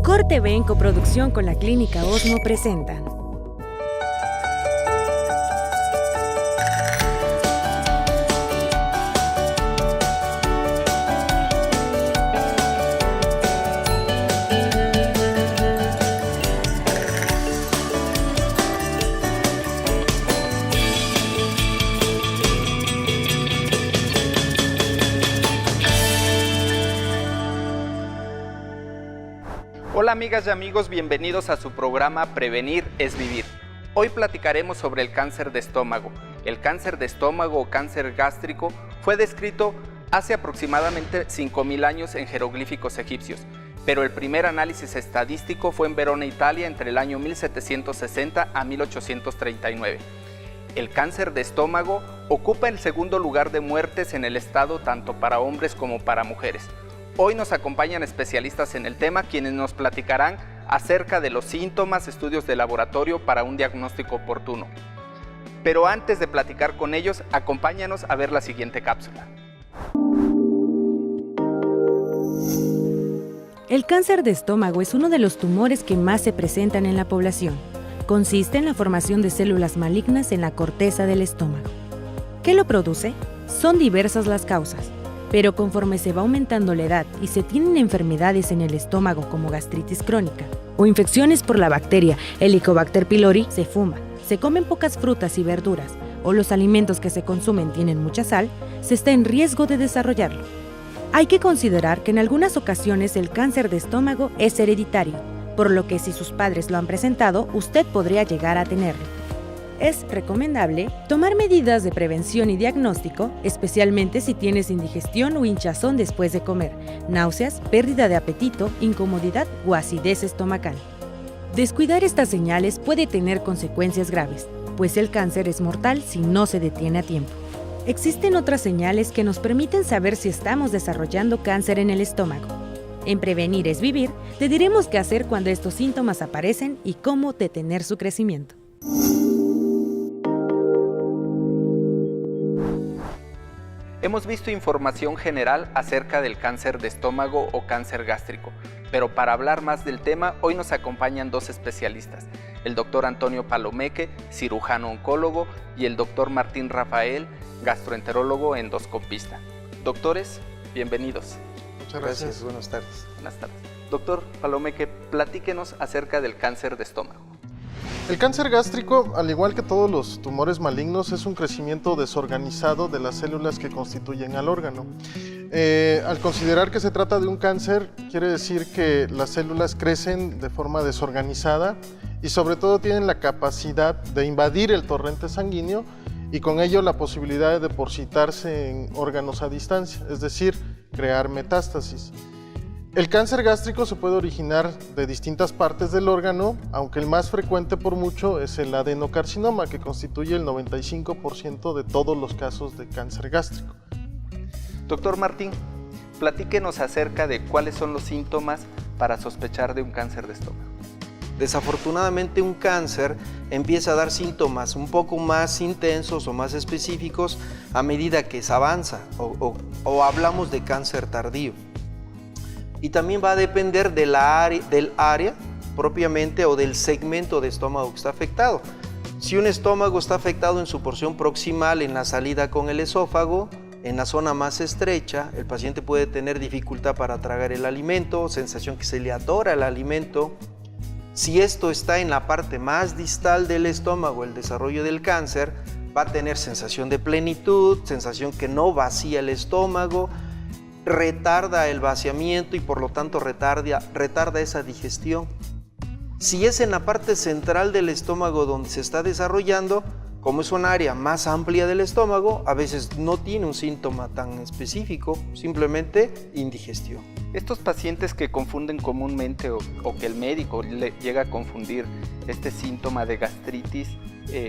Ucor TV en coproducción con la Clínica Osmo presentan Hola amigas y amigos, bienvenidos a su programa Prevenir es Vivir. Hoy platicaremos sobre el cáncer de estómago. El cáncer de estómago o cáncer gástrico fue descrito hace aproximadamente 5.000 años en jeroglíficos egipcios, pero el primer análisis estadístico fue en Verona, Italia, entre el año 1760 a 1839. El cáncer de estómago ocupa el segundo lugar de muertes en el estado tanto para hombres como para mujeres. Hoy nos acompañan especialistas en el tema quienes nos platicarán acerca de los síntomas, estudios de laboratorio para un diagnóstico oportuno. Pero antes de platicar con ellos, acompáñanos a ver la siguiente cápsula. El cáncer de estómago es uno de los tumores que más se presentan en la población. Consiste en la formación de células malignas en la corteza del estómago. ¿Qué lo produce? Son diversas las causas. Pero conforme se va aumentando la edad y se tienen enfermedades en el estómago como gastritis crónica o infecciones por la bacteria Helicobacter pylori, se fuma, se comen pocas frutas y verduras o los alimentos que se consumen tienen mucha sal, se está en riesgo de desarrollarlo. Hay que considerar que en algunas ocasiones el cáncer de estómago es hereditario, por lo que si sus padres lo han presentado, usted podría llegar a tenerlo. Es recomendable tomar medidas de prevención y diagnóstico, especialmente si tienes indigestión o hinchazón después de comer, náuseas, pérdida de apetito, incomodidad o acidez estomacal. Descuidar estas señales puede tener consecuencias graves, pues el cáncer es mortal si no se detiene a tiempo. Existen otras señales que nos permiten saber si estamos desarrollando cáncer en el estómago. En Prevenir es Vivir, te diremos qué hacer cuando estos síntomas aparecen y cómo detener su crecimiento. Hemos visto información general acerca del cáncer de estómago o cáncer gástrico, pero para hablar más del tema, hoy nos acompañan dos especialistas, el doctor Antonio Palomeque, cirujano oncólogo, y el doctor Martín Rafael, gastroenterólogo endoscopista. Doctores, bienvenidos. Muchas gracias, buenas tardes. Buenas tardes. Doctor Palomeque, platíquenos acerca del cáncer de estómago. El cáncer gástrico, al igual que todos los tumores malignos, es un crecimiento desorganizado de las células que constituyen al órgano. Al considerar que se trata de un cáncer, quiere decir que las células crecen de forma desorganizada y sobre todo tienen la capacidad de invadir el torrente sanguíneo y con ello la posibilidad de depositarse en órganos a distancia, es decir, crear metástasis. El cáncer gástrico se puede originar de distintas partes del órgano, aunque el más frecuente por mucho es el adenocarcinoma, que constituye el 95% de todos los casos de cáncer gástrico. Doctor Martín, platíquenos acerca de cuáles son los síntomas para sospechar de un cáncer de estómago. Desafortunadamente un cáncer empieza a dar síntomas un poco más intensos o más específicos a medida que se avanza o hablamos de cáncer tardío. Y también va a depender del área propiamente o del segmento de estómago que está afectado. Si un estómago está afectado en su porción proximal, en la salida con el esófago, en la zona más estrecha, el paciente puede tener dificultad para tragar el alimento, sensación que se le atora el alimento. Si esto está en la parte más distal del estómago, el desarrollo del cáncer, va a tener sensación de plenitud, sensación que no vacía el estómago, retarda el vaciamiento y por lo tanto retarda esa digestión. Si es en la parte central del estómago donde se está desarrollando, como es un área más amplia del estómago, a veces no tiene un síntoma tan específico, simplemente indigestión. Estos pacientes que confunden comúnmente o que el médico le llega a confundir este síntoma de gastritis,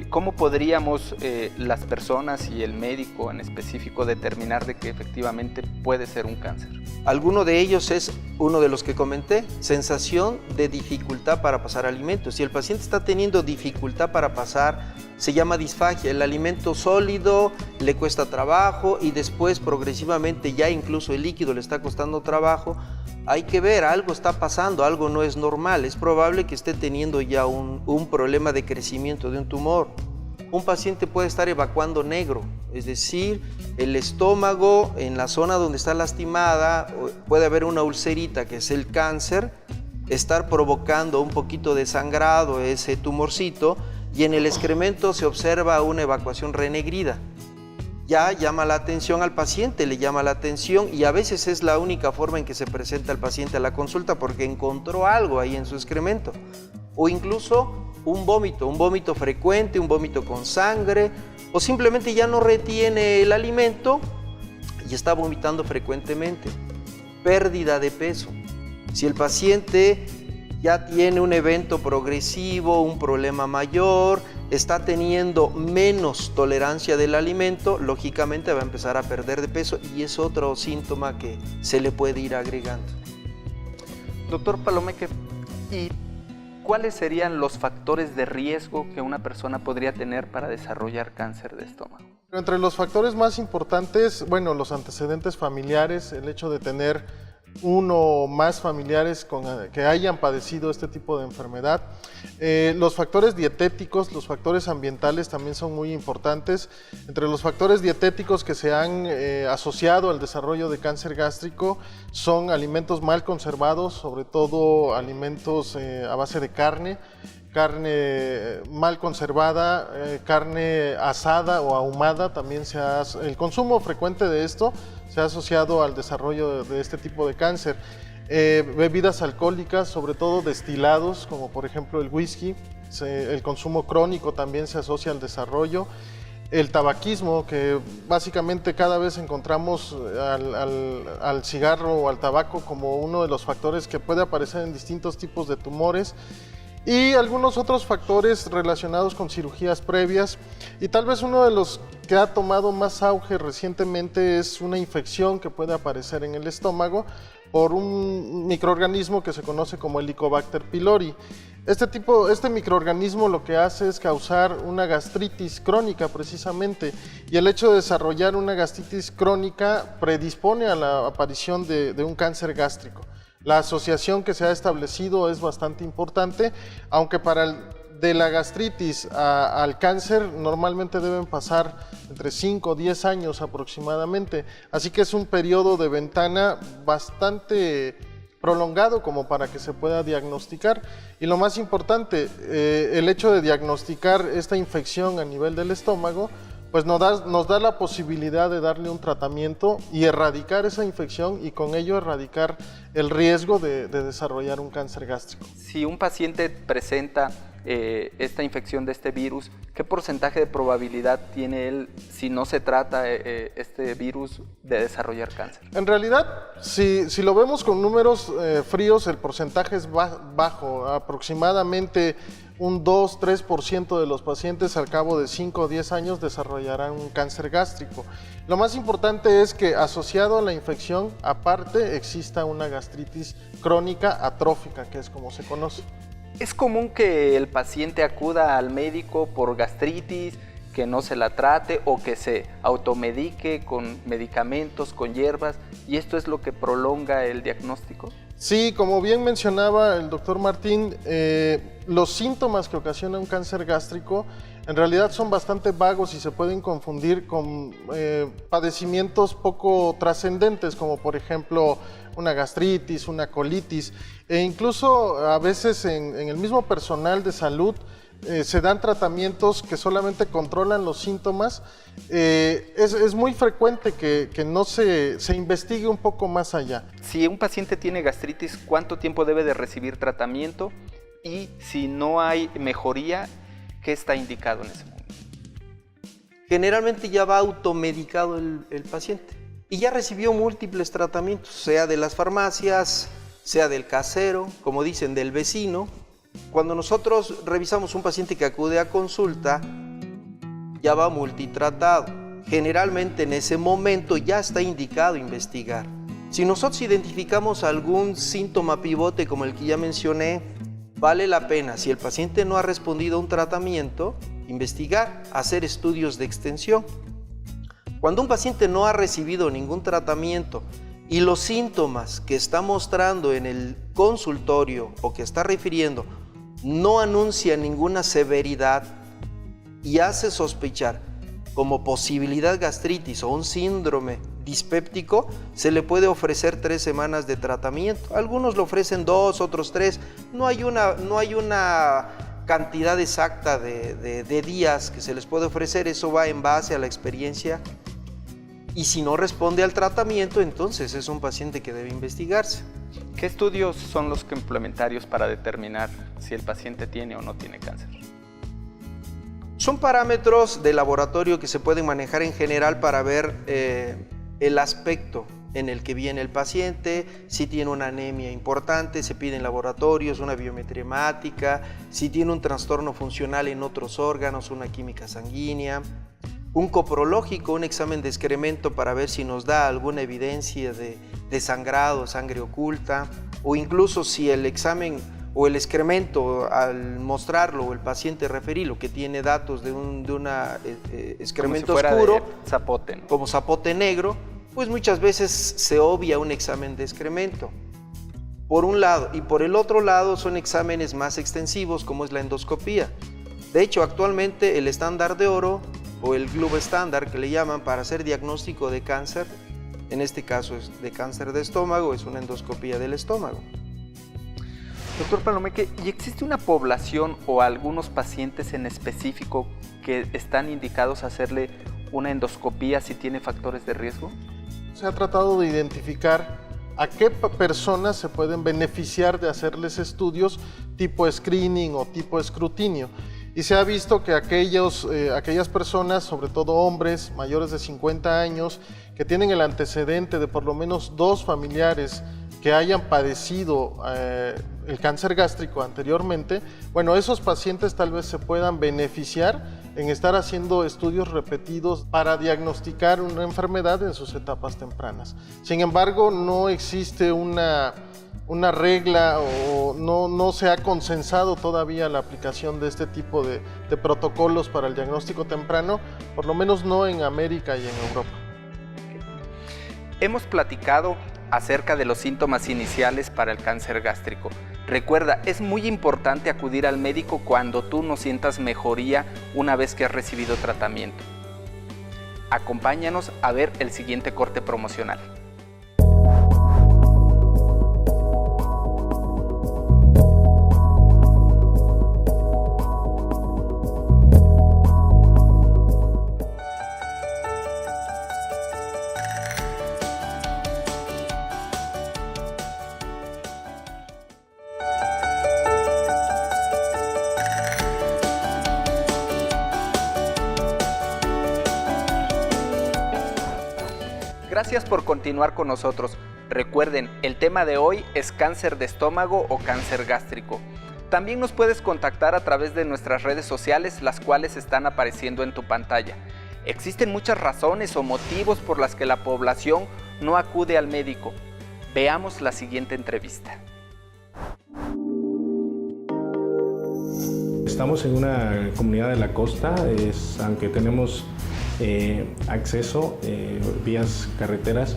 ¿cómo podríamos las personas y el médico en específico determinar de que efectivamente puede ser un cáncer? Alguno de ellos es uno de los que comenté, sensación de dificultad para pasar alimentos. Si el paciente está teniendo dificultad para pasar, se llama disfagia. El alimento sólido le cuesta trabajo y después progresivamente ya incluso el líquido le está costando trabajo, hay que ver, algo está pasando, algo no es normal, es probable que esté teniendo ya un problema de crecimiento de un tumor. Un paciente puede estar evacuando negro, es decir, el estómago en la zona donde está lastimada, puede haber una ulcerita que es el cáncer, estar provocando un poquito de sangrado ese tumorcito, y en el excremento se observa una evacuación renegrida. Ya llama la atención al paciente, le llama la atención, y a veces es la única forma en que se presenta el paciente a la consulta porque encontró algo ahí en su excremento. O incluso un vómito frecuente, un vómito con sangre, o simplemente ya no retiene el alimento y está vomitando frecuentemente. Pérdida de peso. Si el paciente ya tiene un evento progresivo, un problema mayor, está teniendo menos tolerancia del alimento, lógicamente va a empezar a perder de peso, y es otro síntoma que se le puede ir agregando. Doctor Palomeque, ¿y cuáles serían los factores de riesgo que una persona podría tener para desarrollar cáncer de estómago? Entre los factores más importantes, bueno, los antecedentes familiares, el hecho de tener uno o más familiares que hayan padecido este tipo de enfermedad. Los factores dietéticos, los factores ambientales también son muy importantes. Entre los factores dietéticos que se han asociado al desarrollo de cáncer gástrico son alimentos mal conservados, sobre todo alimentos a base de carne mal conservada, carne asada o ahumada, también el consumo frecuente de esto se ha asociado al desarrollo de este tipo de cáncer. Bebidas alcohólicas, sobre todo destilados, como por ejemplo el whisky, el consumo crónico también se asocia al desarrollo. El tabaquismo, que básicamente cada vez encontramos al cigarro o al tabaco como uno de los factores que puede aparecer en distintos tipos de tumores. Y algunos otros factores relacionados con cirugías previas, y tal vez uno de los que ha tomado más auge recientemente es una infección que puede aparecer en el estómago por un microorganismo que se conoce como Helicobacter pylori. Este microorganismo lo que hace es causar una gastritis crónica precisamente, y el hecho de desarrollar una gastritis crónica predispone a la aparición de un cáncer gástrico. La asociación que se ha establecido es bastante importante, aunque de la gastritis al cáncer normalmente deben pasar entre 5 o 10 años aproximadamente, así que es un periodo de ventana bastante prolongado como para que se pueda diagnosticar. Y lo más importante, el hecho de diagnosticar esta infección a nivel del estómago, pues nos da la posibilidad de darle un tratamiento y erradicar esa infección, y con ello erradicar el riesgo de desarrollar un cáncer gástrico. Si un paciente presenta esta infección de este virus, ¿qué porcentaje de probabilidad tiene él, si no se trata este virus, de desarrollar cáncer? En realidad, si lo vemos con números fríos, el porcentaje es bajo. Aproximadamente un 2-3% de los pacientes al cabo de 5 o 10 años desarrollarán un cáncer gástrico. Lo más importante es que asociado a la infección, aparte, exista una gastritis crónica atrófica, que es como se conoce. ¿Es común que el paciente acuda al médico por gastritis, que no se la trate o que se automedique con medicamentos, con hierbas, y esto es lo que prolonga el diagnóstico? Sí, como bien mencionaba el doctor Martín, los síntomas que ocasiona un cáncer gástrico en realidad son bastante vagos y se pueden confundir con padecimientos poco trascendentes, como por ejemplo una gastritis, una colitis, e incluso a veces en el mismo personal de salud se dan tratamientos que solamente controlan los síntomas. Es muy frecuente que no se investigue un poco más allá. Si un paciente tiene gastritis, ¿cuánto tiempo debe de recibir tratamiento? Y si no hay mejoría, ¿qué está indicado en ese momento? Generalmente ya va automedicado el paciente y ya recibió múltiples tratamientos, sea de las farmacias, sea del casero, como dicen, del vecino. Cuando nosotros revisamos un paciente que acude a consulta, ya va multitratado. Generalmente en ese momento ya está indicado investigar. Si nosotros identificamos algún síntoma pivote como el que ya mencioné, vale la pena, si el paciente no ha respondido a un tratamiento, investigar, hacer estudios de extensión. Cuando un paciente no ha recibido ningún tratamiento y los síntomas que está mostrando en el consultorio o que está refiriendo no anuncia ninguna severidad y hace sospechar como posibilidad gastritis o un síndrome dispéptico, se le puede ofrecer 3 semanas de tratamiento. Algunos lo ofrecen 2, otros 3. No hay una cantidad exacta de días que se les puede ofrecer. Eso va en base a la experiencia. Y si no responde al tratamiento, entonces es un paciente que debe investigarse. ¿Qué estudios son los complementarios para determinar si el paciente tiene o no tiene cáncer? Son parámetros de laboratorio que se pueden manejar en general para ver el aspecto en el que viene el paciente, si tiene una anemia importante, se pide en laboratorios una biometría hemática, si tiene un trastorno funcional en otros órganos, una química sanguínea, un coprológico, un examen de excremento para ver si nos da alguna evidencia de sangrado, sangre oculta, o incluso si el examen o el excremento, al mostrarlo, o el paciente referirlo, que tiene datos de un excremento como si fuera oscuro, de zapote, ¿no? como zapote negro, pues muchas veces se obvia un examen de excremento. Por un lado, y por el otro lado son exámenes más extensivos, como es la endoscopía. De hecho, actualmente el estándar de oro, o el Globe estándar que le llaman para hacer diagnóstico de cáncer, en este caso es de cáncer de estómago, es una endoscopía del estómago. Doctor Palomeque, ¿y existe una población o algunos pacientes en específico que están indicados a hacerle una endoscopía si tiene factores de riesgo? Se ha tratado de identificar a qué personas se pueden beneficiar de hacerles estudios tipo screening o tipo escrutinio. Y se ha visto que aquellas personas, sobre todo hombres mayores de 50 años, que tienen el antecedente de por lo menos 2 familiares que hayan padecido el cáncer gástrico anteriormente, bueno, esos pacientes tal vez se puedan beneficiar en estar haciendo estudios repetidos para diagnosticar una enfermedad en sus etapas tempranas. Sin embargo, no existe una regla o no se ha consensado todavía la aplicación de este tipo de protocolos para el diagnóstico temprano, por lo menos no en América y en Europa. Hemos platicado acerca de los síntomas iniciales para el cáncer gástrico. Recuerda, es muy importante acudir al médico cuando tú no sientas mejoría una vez que has recibido tratamiento. Acompáñanos a ver el siguiente corte promocional. Gracias por continuar con nosotros. Recuerden, el tema de hoy es cáncer de estómago o cáncer gástrico. También nos puedes contactar a través de nuestras redes sociales, las cuales están apareciendo en tu pantalla. Existen muchas razones o motivos por las que la población no acude al médico. Veamos la siguiente entrevista. Estamos en una comunidad de la costa, aunque tenemos acceso, vías carreteras.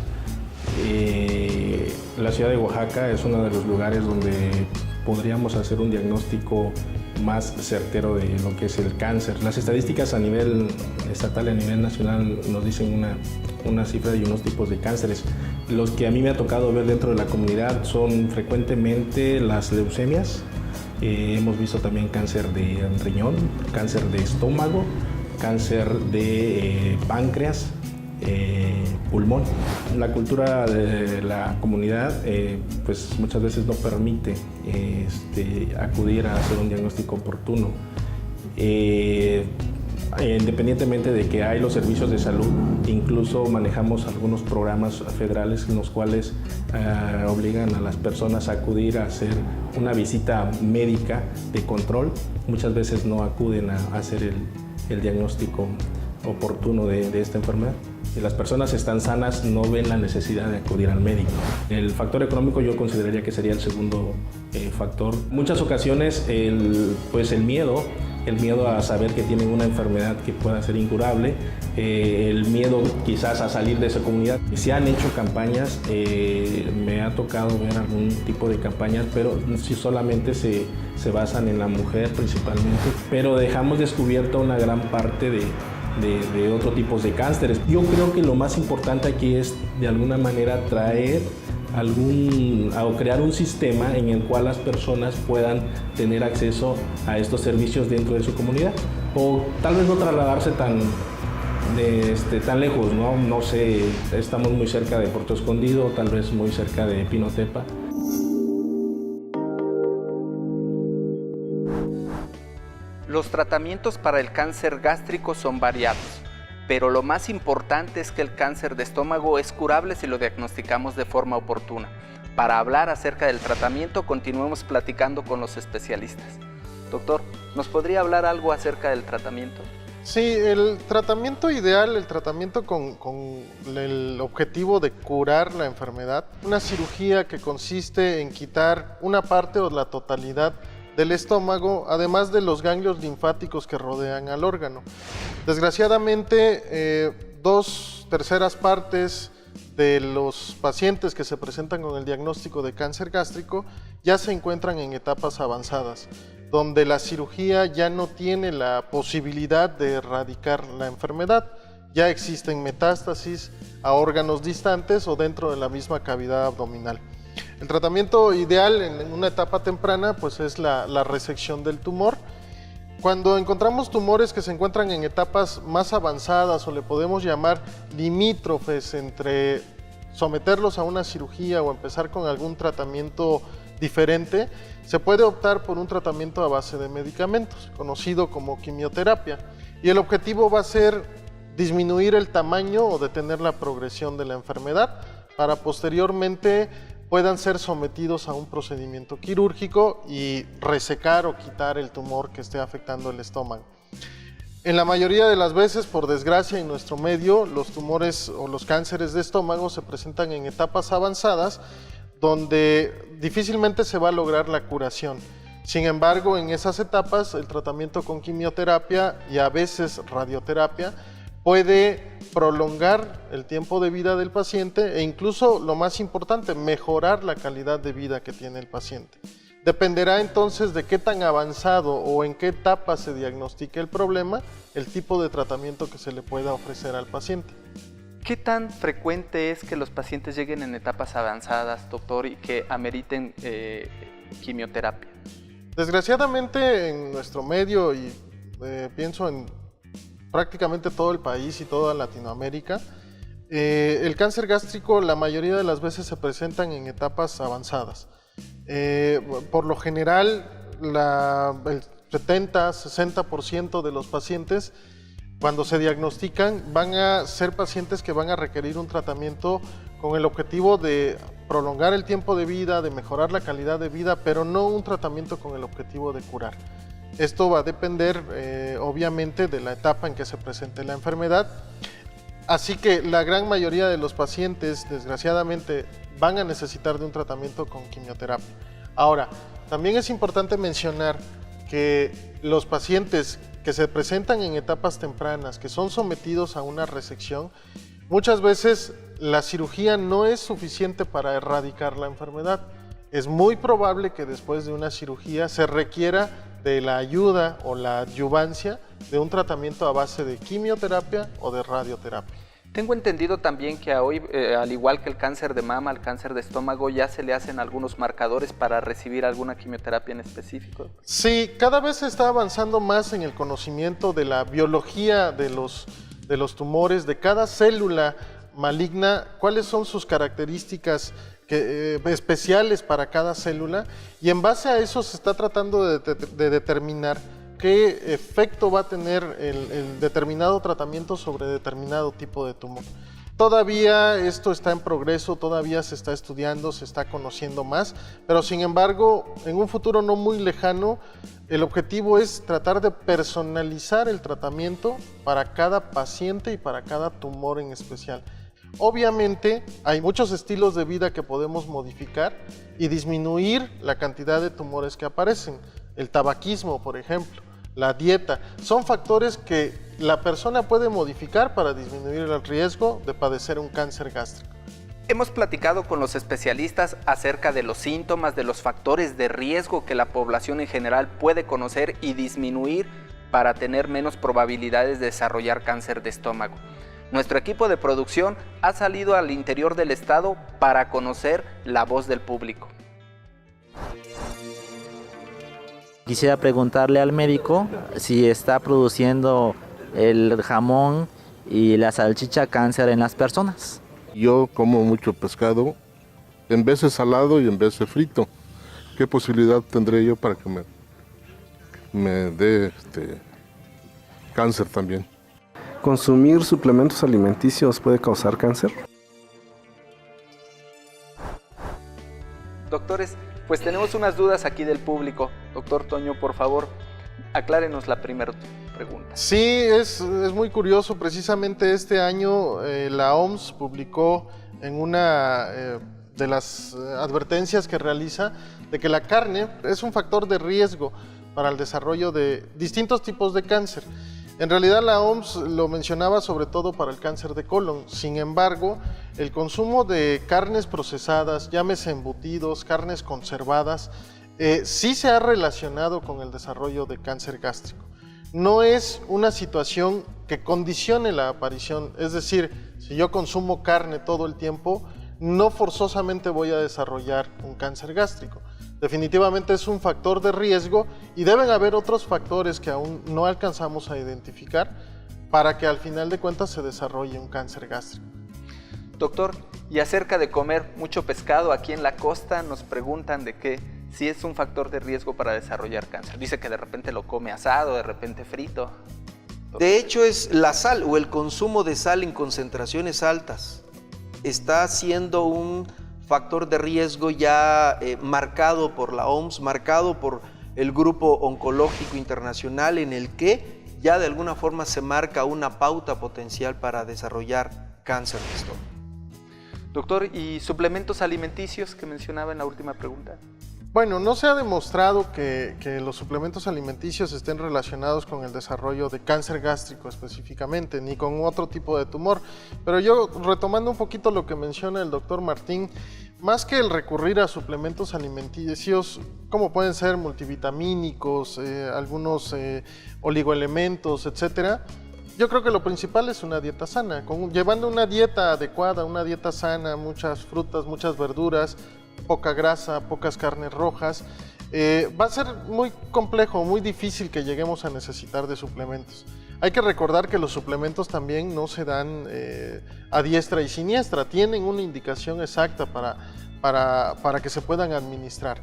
La ciudad de Oaxaca es uno de los lugares donde podríamos hacer un diagnóstico más certero de lo que es el cáncer. Las estadísticas a nivel estatal y a nivel nacional nos dicen una cifra de unos tipos de cánceres. Los que a mí me ha tocado ver dentro de la comunidad son frecuentemente las leucemias. Hemos visto también cáncer de riñón, cáncer de estómago, cáncer de páncreas, pulmón. La cultura de la comunidad pues muchas veces no permite acudir a hacer un diagnóstico oportuno. Independientemente de que hay los servicios de salud, incluso manejamos algunos programas federales en los cuales obligan a las personas a acudir a hacer una visita médica de control. Muchas veces no acuden a hacer el diagnóstico oportuno de esta enfermedad. Si las personas están sanas, no ven la necesidad de acudir al médico. El factor económico yo consideraría que sería el segundo factor. Muchas ocasiones el miedo el miedo a saber que tienen una enfermedad que pueda ser incurable, el miedo quizás a salir de esa comunidad. Se han hecho campañas, me ha tocado ver algún tipo de campañas, pero si solamente se basan en la mujer principalmente, pero dejamos descubierta una gran parte de otros tipos de cánceres. Yo creo que lo más importante aquí es de alguna manera traer o crear un sistema en el cual las personas puedan tener acceso a estos servicios dentro de su comunidad, o tal vez no trasladarse tan lejos, ¿no? No sé, estamos muy cerca de Puerto Escondido, tal vez muy cerca de Pinotepa. Los tratamientos para el cáncer gástrico son variados, pero lo más importante es que el cáncer de estómago es curable si lo diagnosticamos de forma oportuna. Para hablar acerca del tratamiento, continuemos platicando con los especialistas. Doctor, ¿nos podría hablar algo acerca del tratamiento? Sí, el tratamiento ideal, el tratamiento con el objetivo de curar la enfermedad, una cirugía que consiste en quitar una parte o la totalidad del estómago, además de los ganglios linfáticos que rodean al órgano. Desgraciadamente, 2/3 partes de los pacientes que se presentan con el diagnóstico de cáncer gástrico ya se encuentran en etapas avanzadas, donde la cirugía ya no tiene la posibilidad de erradicar la enfermedad. Ya existen metástasis a órganos distantes o dentro de la misma cavidad abdominal. El tratamiento ideal en una etapa temprana pues es la resección del tumor. Cuando encontramos tumores que se encuentran en etapas más avanzadas o le podemos llamar limítrofes entre someterlos a una cirugía o empezar con algún tratamiento diferente, se puede optar por un tratamiento a base de medicamentos, conocido como quimioterapia. Y el objetivo va a ser disminuir el tamaño o detener la progresión de la enfermedad para posteriormente puedan ser sometidos a un procedimiento quirúrgico y resecar o quitar el tumor que esté afectando el estómago. En la mayoría de las veces, por desgracia en nuestro medio, los tumores o los cánceres de estómago se presentan en etapas avanzadas donde difícilmente se va a lograr la curación. Sin embargo, en esas etapas, el tratamiento con quimioterapia y a veces radioterapia puede prolongar el tiempo de vida del paciente e incluso, lo más importante, mejorar la calidad de vida que tiene el paciente. Dependerá entonces de qué tan avanzado o en qué etapa se diagnostique el problema, el tipo de tratamiento que se le pueda ofrecer al paciente. ¿Qué tan frecuente es que los pacientes lleguen en etapas avanzadas, doctor, y que ameriten quimioterapia? Desgraciadamente en nuestro medio, y pienso en prácticamente todo el país y toda Latinoamérica, el cáncer gástrico la mayoría de las veces se presentan en etapas avanzadas. Por lo general, el 70-60% de los pacientes, cuando se diagnostican, van a ser pacientes que van a requerir un tratamiento con el objetivo de prolongar el tiempo de vida, de mejorar la calidad de vida, pero no un tratamiento con el objetivo de curar. Esto va a depender, obviamente, de la etapa en que se presente la enfermedad. Así que la gran mayoría de los pacientes, desgraciadamente, van a necesitar de un tratamiento con quimioterapia. Ahora, también es importante mencionar que los pacientes que se presentan en etapas tempranas, que son sometidos a una resección, muchas veces la cirugía no es suficiente para erradicar la enfermedad. Es muy probable que después de una cirugía se requiera de la ayuda o la adyuvancia de un tratamiento a base de quimioterapia o de radioterapia. Tengo entendido también que hoy, al igual que el cáncer de mama, el cáncer de estómago, ya se le hacen algunos marcadores para recibir alguna quimioterapia en específico. Sí, cada vez se está avanzando más en el conocimiento de la biología de los tumores, de cada célula maligna, cuáles son sus características especiales para cada célula, y en base a eso se está tratando de determinar qué efecto va a tener el determinado tratamiento sobre determinado tipo de tumor. Todavía esto está en progreso, todavía se está estudiando, se está conociendo más, pero sin embargo, en un futuro no muy lejano, el objetivo es tratar de personalizar el tratamiento para cada paciente y para cada tumor en especial. Obviamente, hay muchos estilos de vida que podemos modificar y disminuir la cantidad de tumores que aparecen. El tabaquismo, por ejemplo. la dieta. Son factores que la persona puede modificar para disminuir el riesgo de padecer un cáncer gástrico. Hemos platicado con los especialistas acerca de los síntomas, de los factores de riesgo que la población en general puede conocer y disminuir para tener menos probabilidades de desarrollar cáncer de estómago. Nuestro equipo de producción ha salido al interior del estado para conocer la voz del público. Quisiera preguntarle al médico si está produciendo el jamón y la salchicha cáncer en las personas. Yo como mucho pescado, en veces salado y en veces frito. ¿Qué posibilidad tendré yo para que me dé cáncer también? ¿Consumir suplementos alimenticios puede causar cáncer? Doctores, pues tenemos unas dudas aquí del público. Doctor Toño, por favor, aclárenos la primera pregunta. Sí, es muy curioso. Precisamente este año la OMS publicó en una de las advertencias que realiza de que la carne es un factor de riesgo para el desarrollo de distintos tipos de cáncer. En realidad la OMS lo mencionaba sobre todo para el cáncer de colon. Sin embargo, el consumo de carnes procesadas, llámese embutidos, carnes conservadas, sí se ha relacionado con el desarrollo de cáncer gástrico. No es una situación que condicione la aparición, es decir, si yo consumo carne todo el tiempo, no forzosamente voy a desarrollar un cáncer gástrico. Definitivamente es un factor de riesgo y deben haber otros factores que aún no alcanzamos a identificar para que al final de cuentas se desarrolle un cáncer gástrico. Doctor, y acerca de comer mucho pescado aquí en la costa, nos preguntan de que si es un factor de riesgo para desarrollar cáncer. Dice que de repente lo come asado, de repente frito. Doctor. De hecho, es la sal o el consumo de sal en concentraciones altas. Está siendo un factor de riesgo ya marcado por la OMS, marcado por el Grupo Oncológico Internacional, en el que ya de alguna forma se marca una pauta potencial para desarrollar cáncer de estómago. Doctor, ¿y suplementos alimenticios que mencionaba en la última pregunta? Bueno, no se ha demostrado que los suplementos alimenticios estén relacionados con el desarrollo de cáncer gástrico específicamente, ni con otro tipo de tumor. Pero yo, retomando un poquito lo que menciona el doctor Martín, más que el recurrir a suplementos alimenticios, como pueden ser multivitamínicos, algunos oligoelementos, etcétera, yo creo que lo principal es una dieta sana. Llevando una dieta adecuada, una dieta sana, muchas frutas, muchas verduras, poca grasa, pocas carnes rojas, va a ser muy complejo, muy difícil que lleguemos a necesitar de suplementos. Hay que recordar que los suplementos también no se dan a diestra y siniestra, tienen una indicación exacta para que se puedan administrar.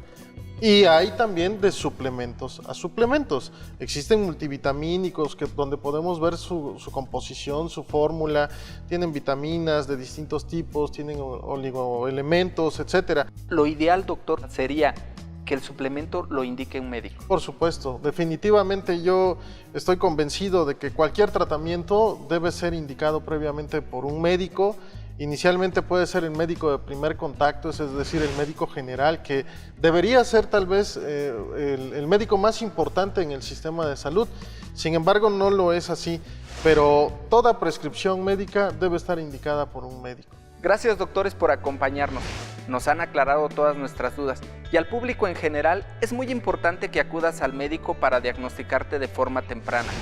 Y hay también de suplementos a suplementos. Existen multivitamínicos donde podemos ver su composición, su fórmula, tienen vitaminas de distintos tipos, tienen oligoelementos, etc. Lo ideal, doctor, sería que el suplemento lo indique un médico. Por supuesto, definitivamente yo estoy convencido de que cualquier tratamiento debe ser indicado previamente por un médico. Inicialmente puede ser el médico de primer contacto, es decir, el médico general, que debería ser tal vez el médico más importante en el sistema de salud. Sin embargo, no lo es así, pero toda prescripción médica debe estar indicada por un médico. Gracias, doctores, por acompañarnos. Nos han aclarado todas nuestras dudas. Y al público en general, es muy importante que acudas al médico para diagnosticarte de forma temprana.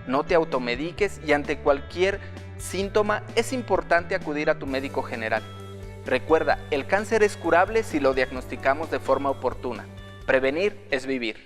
No te automediques y ante cualquier síntoma es importante acudir a tu médico general. Recuerda, el cáncer es curable si lo diagnosticamos de forma oportuna. Prevenir es vivir.